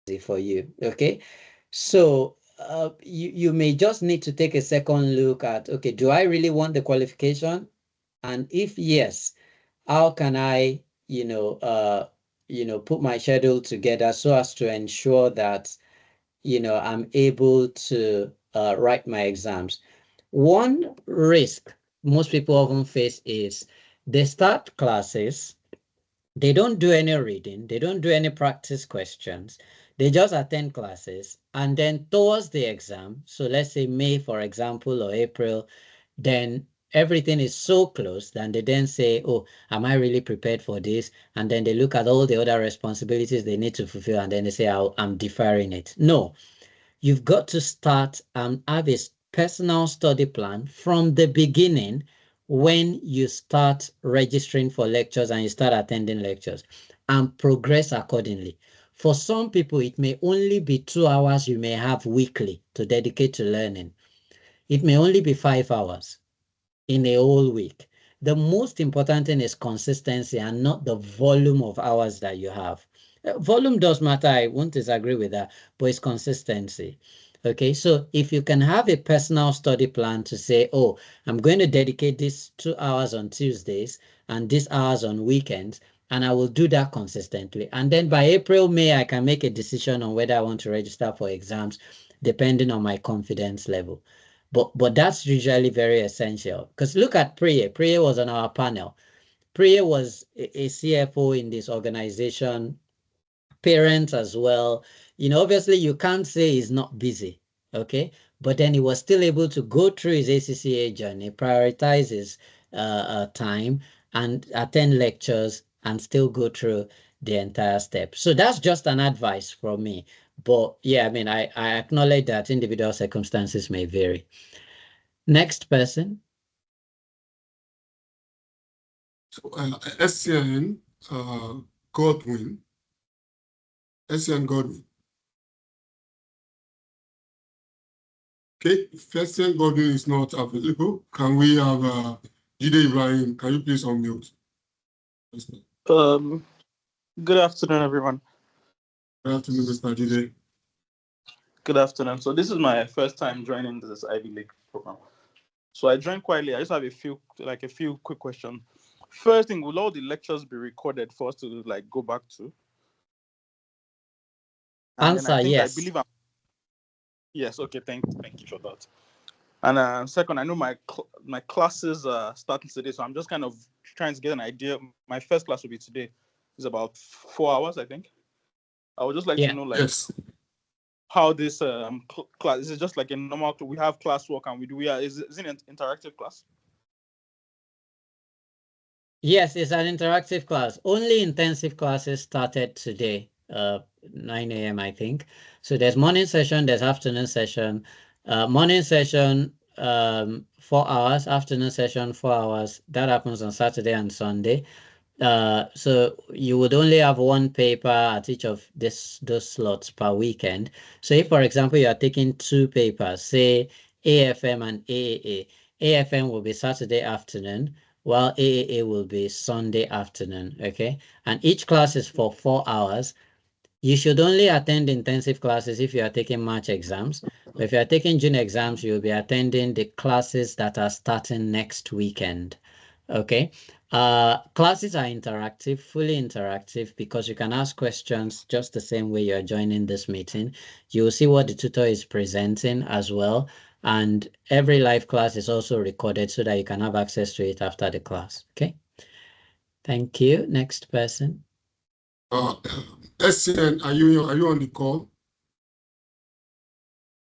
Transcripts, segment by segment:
easy for you. Okay. So you may just need to take a second look at, okay, do I really want the qualification? And if yes, how can I, put my schedule together so as to ensure that, I'm able to write my exams. One risk most people often face is they start classes, they don't do any reading, they don't do any practice questions, they just attend classes, and then towards the exam, so let's say May, for example, or April, then everything is so close, then they then say, oh, am I really prepared for this? And then they look at all the other responsibilities they need to fulfill, and then they say, I'm deferring it. No, you've got to start and have a personal study plan from the beginning when you start registering for lectures and you start attending lectures, and progress accordingly. For some people, it may only be 2 hours you may have weekly to dedicate to learning. It may only be 5 hours in a whole week. The most important thing is consistency and not the volume of hours that you have. Volume does matter, I won't disagree with that, but it's consistency. Okay, so if you can have a personal study plan to say, oh, I'm going to dedicate this 2 hours on Tuesdays and these hours on weekends, and I will do that consistently. And then by April, May, I can make a decision on whether I want to register for exams, depending on my confidence level. But that's usually very essential. Because look at Priya. Priya was on our panel. Priya was a CFO in this organization, parent as well. Obviously you can't say he's not busy, okay? But then he was still able to go through his ACCA journey, prioritize his time, and attend lectures and still go through the entire step. So that's just an advice from me. But yeah, I mean, I acknowledge that individual circumstances may vary. Next person. So, SCN Godwin. SCN Godwin. Okay, if SCN Godwin is not available, can we have Jide Ibrahim? Can you please unmute? Good afternoon, everyone. Good afternoon, Mr. Jide. Good afternoon. So this is my first time joining this Ivy League program. So I joined quietly. I just have a few quick questions. First thing, will all the lectures be recorded for us to go back to? And Answer, yes. Yes. Okay. Thank you for that. And second, I know my classes are starting today, so I'm just kind of trying to get an idea. My first class will be today. It's about 4 hours, I think. I would just like to know, yes, how this class is. It just like a normal? We have classwork and is it an interactive class? Yes, it's an interactive class. Only intensive classes started today, 9 a.m. I think. So there's morning session, there's afternoon session. Morning session, 4 hours. Afternoon session, 4 hours. That happens on Saturday and Sunday. So you would only have one paper at each of those slots per weekend. So if, for example, you are taking two papers, say AFM and AAA, AFM will be Saturday afternoon, while AAA will be Sunday afternoon, okay? And each class is for 4 hours. You should only attend intensive classes if you are taking March exams. But if you are taking June exams, you'll be attending the classes that are starting next weekend. Okay. Classes are interactive, fully interactive, because you can ask questions just the same way you're joining this meeting. You'll see what the tutor is presenting as well. And every live class is also recorded so that you can have access to it after the class. Okay. Thank you. Next person. SCN, are you on the call?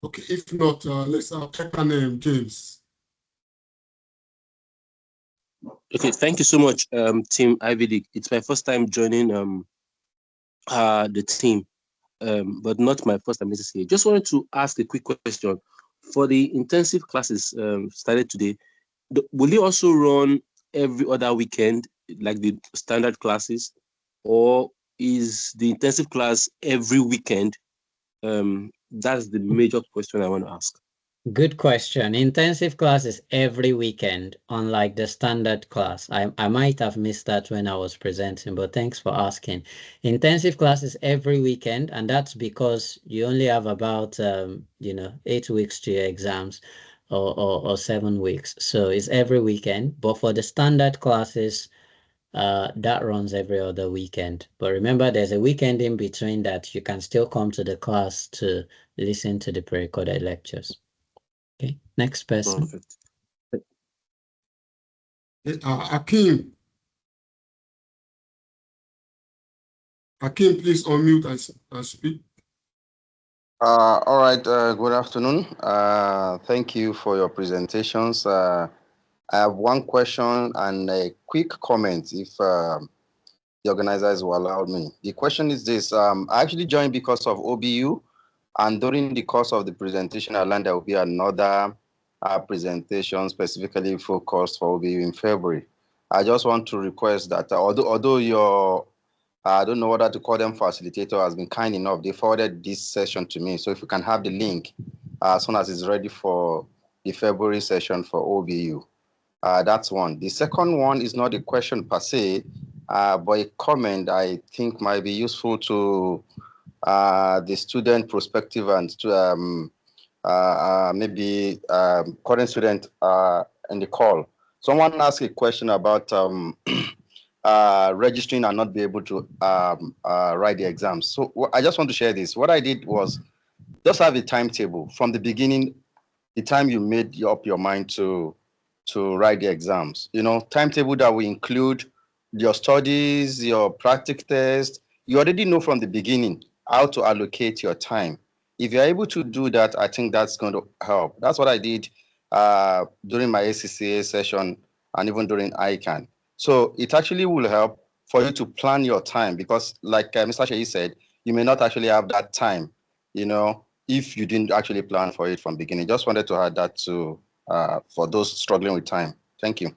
Okay, if not, let's have paper name, James. Okay, thank you so much, Team Ivy League. It's my first time joining the team, but not my first time necessarily. Just wanted to ask a quick question. For the intensive classes started today, will you also run every other weekend, like the standard classes, or is the intensive class every weekend? That's the major question I want to ask. Good question. Intensive class is every weekend, unlike the standard class. I might have missed that when I was presenting, but thanks for asking. Intensive class is every weekend, and that's because you only have about 8 weeks to your exams or 7 weeks. So it's every weekend. But for the standard classes, that runs every other weekend. But remember, there's a weekend in between that you can still come to the class to listen to the pre-recorded lectures. Okay, next person. Perfect. Akim. Akim, please unmute and speak. All right, good afternoon. Thank you for your presentations. I have one question and a quick comment if the organizers will allow me. The question is this, I actually joined because of OBU, and during the course of the presentation, I learned there will be another presentation specifically focused for OBU in February. I just want to request that although your I don't know whether to call them facilitator has been kind enough. They forwarded this session to me. So if you can have the link as soon as it's ready for the February session for OBU. That's one. The second one is not a question per se, but a comment I think might be useful to the student perspective and to maybe current student in the call. Someone asked a question about registering and not be able to write the exams. So I just want to share this. What I did was just have a timetable from the beginning, the time you made up your mind to write the exams. Timetable that will include your studies, your practice test. You already know from the beginning how to allocate your time. If you're able to do that, I think that's going to help. That's what I did during my ACCA session and even during ICANN. So it actually will help for you to plan your time because, like Mr. Sheyi said, you may not actually have that time, if you didn't actually plan for it from beginning. Just wanted to add that to for those struggling with time. Thank you.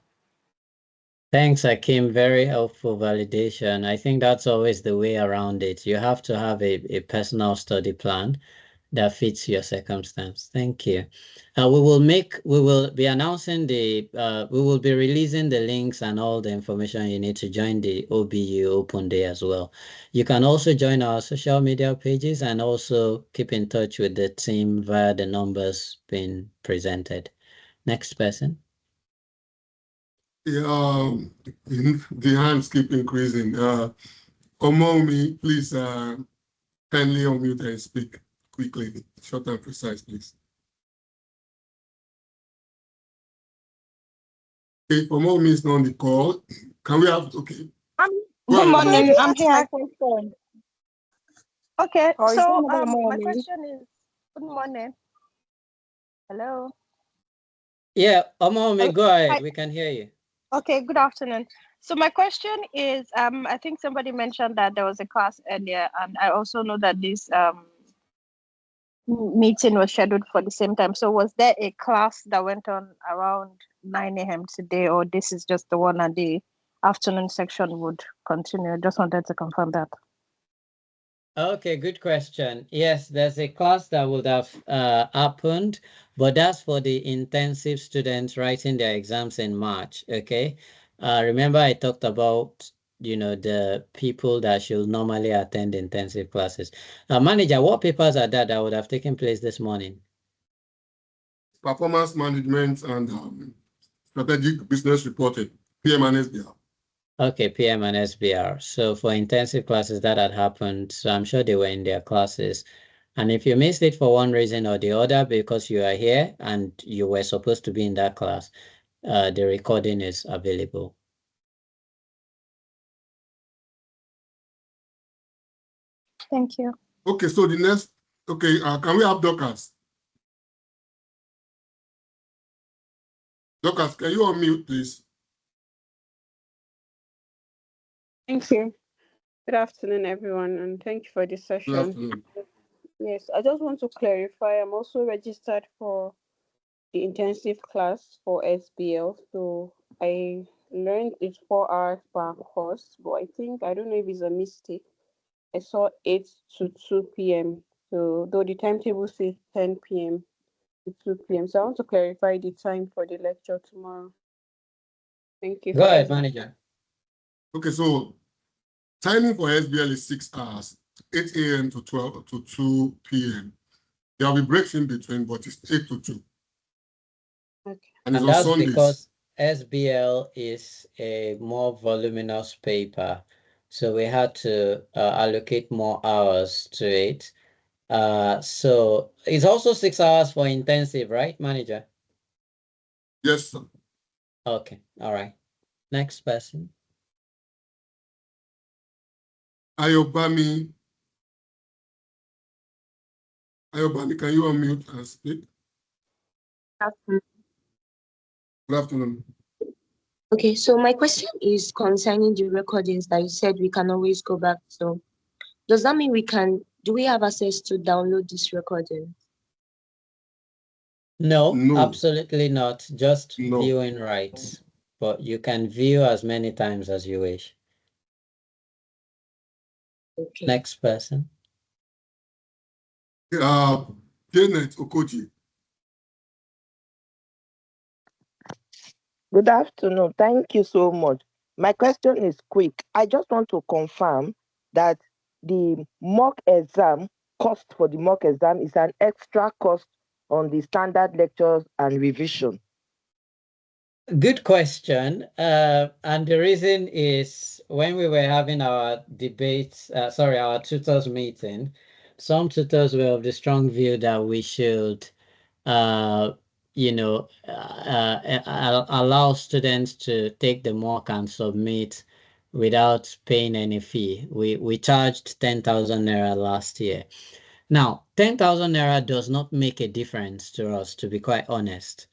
Thanks, Akim. Very helpful validation. I think that's always the way around it. You have to have a personal study plan that fits your circumstance. Thank you. We will be announcing we will be releasing the links and all the information you need to join the OBU Open Day as well. You can also join our social media pages and also keep in touch with the team via the numbers being presented. Next person. Yeah, the hands keep increasing. Omomi, please kindly unmute and speak quickly, short and precise, please. Okay, Omomi is not on the call. Can we have, okay. Good morning, I'm here. My question. Okay, Or is so it my question is, good morning. Hello. Yeah, Omomi, go ahead. Hi. We can hear you. Okay, good afternoon. So my question is, I think somebody mentioned that there was a class earlier, and I also know that this meeting was scheduled for the same time. So was there a class that went on around 9 a.m. today, or this is just the one and the afternoon section would continue? Just wanted to confirm that. Okay, good question. Yes, there's a class that would have happened, but that's for the intensive students writing their exams in March, okay? Remember I talked about, the people that should normally attend intensive classes. Manager, what papers are that would have taken place this morning? Performance management and strategic business reporting, PM and SBR. Okay, PM and SBR. So for intensive classes that had happened, so I'm sure they were in their classes. And if you missed it for one reason or the other, because you are here and you were supposed to be in that class, the recording is available. Thank you. Okay, so the next, okay, can we have Dorcas? Dorcas, can you unmute, please? Thank you. Good afternoon, everyone, and thank you for this Good session. afternoon. Yes, I just want to clarify, I'm also registered for the intensive class for SBL. So I learned it's 4 hours per course, but I don't know if it's a mistake. I saw 8 to 2 p.m. So though the timetable says 10 p.m., to 2 p.m. So I want to clarify the time for the lecture tomorrow. Thank you Go for ahead, that. manager. Okay, so timing for SBL is 6 hours, 8 a.m. to 12 to 2 p.m. There will be breaks in between, but it's 8 to 2. Okay. And it's And on that's Sundays. because SBL is a more voluminous paper. So we had to allocate more hours to it. So it's also 6 hours for intensive, right, manager? Yes, sir. Okay, all right. Next person. Ayobami, can you unmute and speak? Good afternoon. Okay, so my question is concerning the recordings that you said we can always go back to. Does that mean do we have access to download this recording? No, No. absolutely not. Just No. viewing rights. But you can view as many times as you wish. Okay. Next person. Janet Okoji. Good afternoon. Thank you so much. My question is quick. I just want to confirm that the mock exam, cost for the mock exam is an extra cost on the standard lectures and revision. Good question. And the reason is when we were having our debates, our tutors meeting, some tutors were of the strong view that we should, allow students to take the mock and submit without paying any fee. We charged 10,000 naira last year. Now, 10,000 naira does not make a difference to us, to be quite honest,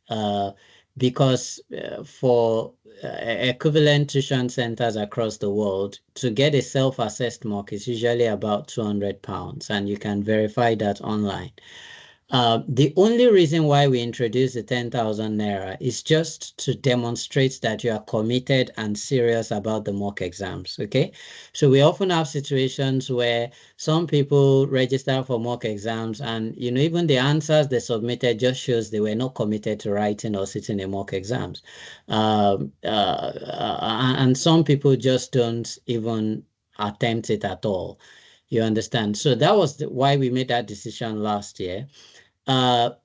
because for equivalent tuition centers across the world, to get a self-assessed mock is usually about 200 pounds, and you can verify that online. The only reason why we introduced the 10,000 naira is just to demonstrate that you are committed and serious about the mock exams, okay? So we often have situations where some people register for mock exams and, even the answers they submitted just shows they were not committed to writing or sitting in mock exams. And some people just don't even attempt it at all. You understand? So that was why we made that decision last year.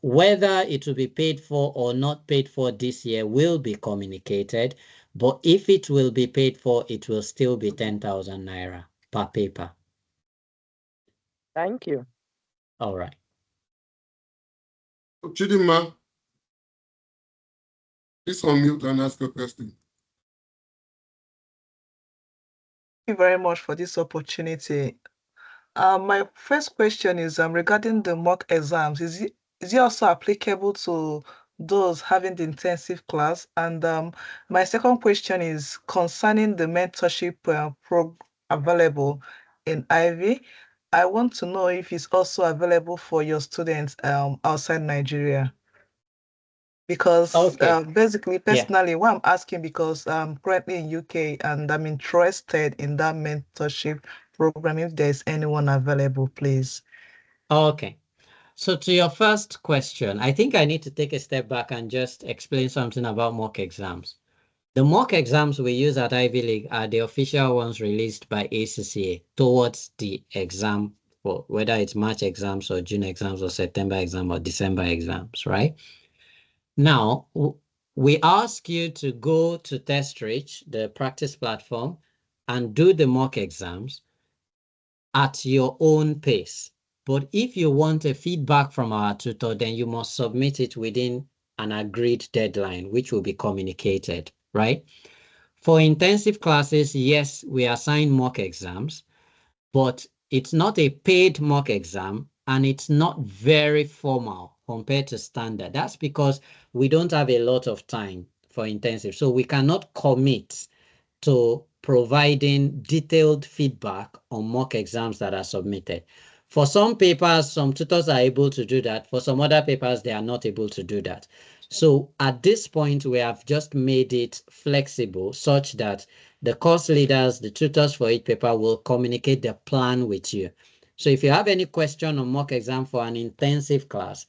Whether it will be paid for or not paid for this year will be communicated, but if it will be paid for, it will still be 10,000 naira per paper. Thank you. All right. Chidima, please unmute and ask your question. Thank you very much for this opportunity. My first question is regarding the mock exams. Is it also applicable to those having the intensive class? And my second question is concerning the mentorship program available in Ivy. I want to know if it's also available for your students outside Nigeria. Because basically, personally, what I'm asking, because I'm currently in UK and I'm interested in that mentorship program. If there's anyone available, please. Okay. So to your first question, I think I need to take a step back and just explain something about mock exams. The mock exams we use at Ivy League are the official ones released by ACCA towards the exam, for whether it's March exams or June exams or September exam or December exams, right? Now, we ask you to go to TestReach, the practice platform, and do the mock exams at your own pace. But if you want a feedback from our tutor, then you must submit it within an agreed deadline, which will be communicated, right? For intensive classes, yes, we assign mock exams, but it's not a paid mock exam and it's not very formal compared to standard. That's because we don't have a lot of time for intensive. So we cannot commit to providing detailed feedback on mock exams that are submitted. For some papers, some tutors are able to do that. For some other papers, they are not able to do that. So at this point, we have just made it flexible such that the course leaders, the tutors for each paper will communicate the plan with you. So if you have any question on mock exam for an intensive class,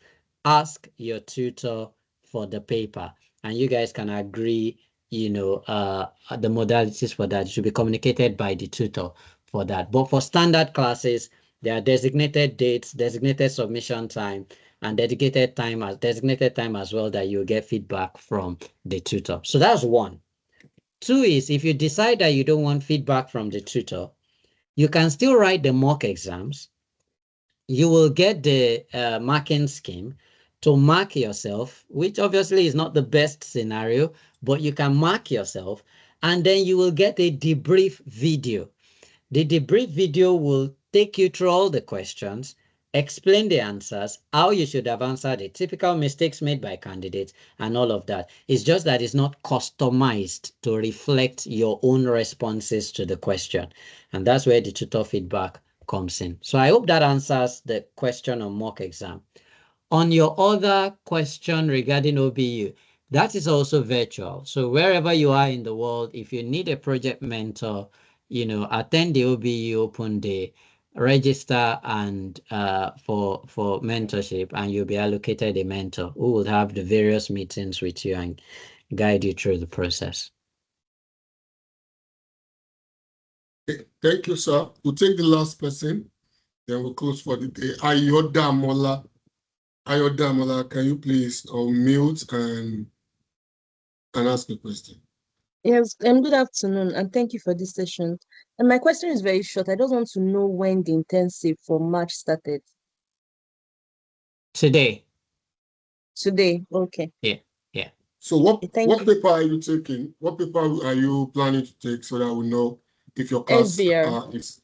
ask your tutor for the paper, and you guys can agree, you know, the modalities for that. It should be communicated by the tutor for that. But for standard classes, there are designated dates, designated submission time, and designated time as well that you'll get feedback from the tutor. So that's one. Two is, if you decide that you don't want feedback from the tutor, you can still write the mock exams. You will get the marking scheme to mark yourself, which obviously is not the best scenario, but you can mark yourself, and then you will get a debrief video. The debrief video will take you through all the questions, explain the answers, how you should have answered it, typical mistakes made by candidates, and all of that. It's just that it's not customized to reflect your own responses to the question. And that's where the tutor feedback comes in. So I hope that answers the question on mock exam. On your other question regarding OBU, that is also virtual. So wherever you are in the world, if you need a project mentor, you know, attend the OBU Open Day, register and for mentorship, and you'll be allocated a mentor who will have the various meetings with you and guide you through the process. Thank you, sir. We'll take the last person, then we'll close for the day. Ayodamola, can you please unmute and ask a question? Yes, and good afternoon, and thank you for this session. And my question is very short. I just want to know when the intensive for March started. Today. Today, okay. Yeah. So what Thank you. paper are you taking? What paper are you planning to take so that we know if your class SBR. is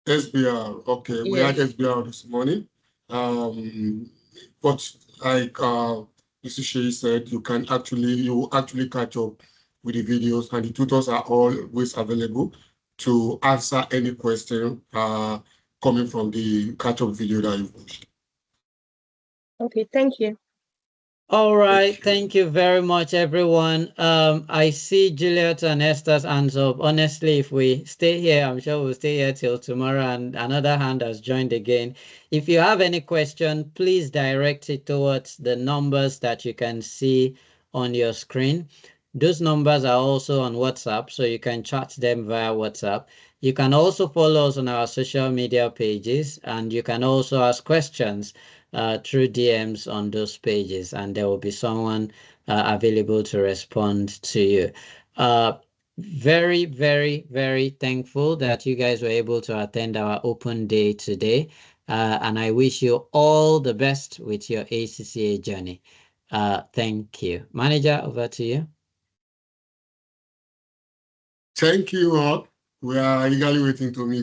SBR? Okay, we had SBR this morning. But like Mr. Shea said, you will actually catch up with the videos, and the tutors are always available to answer any question coming from the catch-up video that you've watched. Okay, thank you. All right, thank you very much, everyone. I see Juliet and Esther's hands up. Honestly, if we stay here, I'm sure we'll stay here till tomorrow, and another hand has joined again. If you have any question, please direct it towards the numbers that you can see on your screen. Those numbers are also on WhatsApp, so you can chat them via WhatsApp. You can also follow us on our social media pages, and you can also ask questions through DMs on those pages, and there will be someone available to respond to you. Very, very, very thankful that you guys were able to attend our open day today. And I wish you all the best with your ACCA journey. Thank you. Manager, over to you. Thank you all. We are eagerly waiting to meet